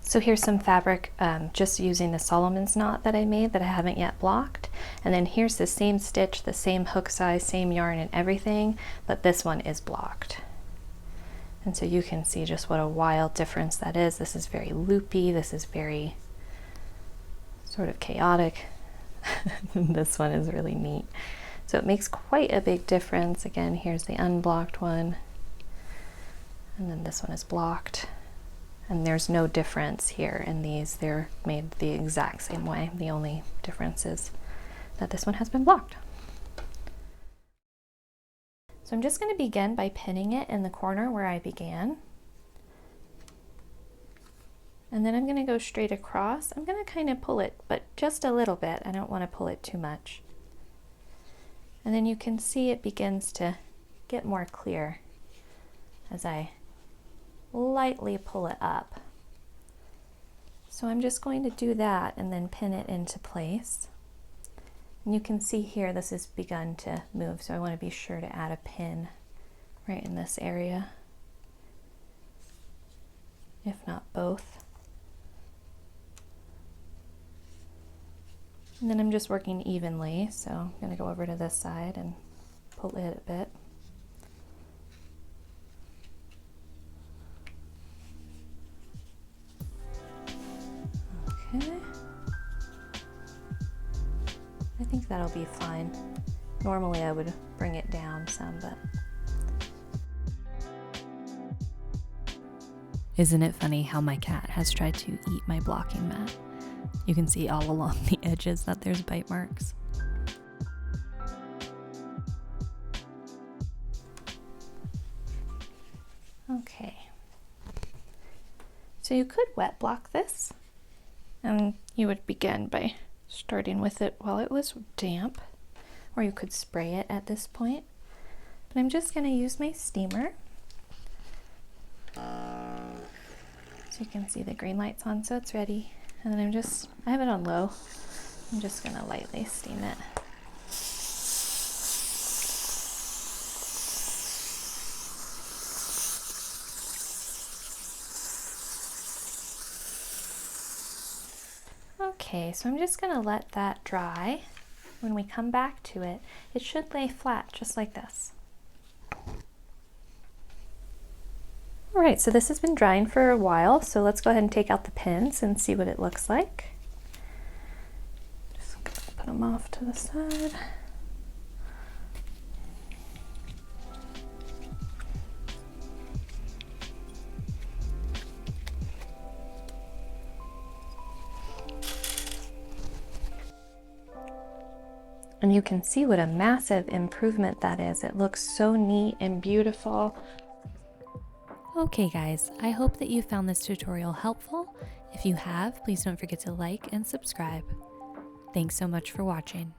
So here's some fabric just using the Solomon's knot that I made that I haven't yet blocked. And then here's the same stitch, the same hook size, same yarn and everything, but this one is blocked. And so you can see just what a wild difference that is. This is very loopy, this is very sort of chaotic. This one is really neat. So it makes quite a big difference. Again, here's the unblocked one, and then this one is blocked. And there's no difference here in these. They're made the exact same way. The only difference is that this one has been blocked. So I'm just going to begin by pinning it in the corner where I began. And then I'm going to go straight across. I'm going to kind of pull it, but just a little bit. I don't want to pull it too much. And then you can see it begins to get more clear as I lightly pull it up. So I'm just going to do that and then pin it into place. And you can see here this has begun to move, so I want to be sure to add a pin right in this area, if not both. And then I'm just working evenly, so I'm going to go over to this side and pull it a bit. Okay. I think that'll be fine. Normally I would bring it down some, but... Isn't it funny how my cat has tried to eat my blocking mat? You can see all along the edges that there's bite marks. Okay. So you could wet block this, and you would begin by starting with it while it was damp, or you could spray it at this point. But I'm just going to use my steamer. So you can see the green light's on, so it's ready. And then I have it on low. I'm just going to lightly steam it. Okay, so I'm just going to let that dry. When we come back to it, it should lay flat just like this. Alright, so this has been drying for a while, so let's go ahead and take out the pins and see what it looks like. Just gonna put them off to the side. And you can see what a massive improvement that is. It looks so neat and beautiful. Okay guys, I hope that you found this tutorial helpful. If you have, please don't forget to like and subscribe. Thanks so much for watching.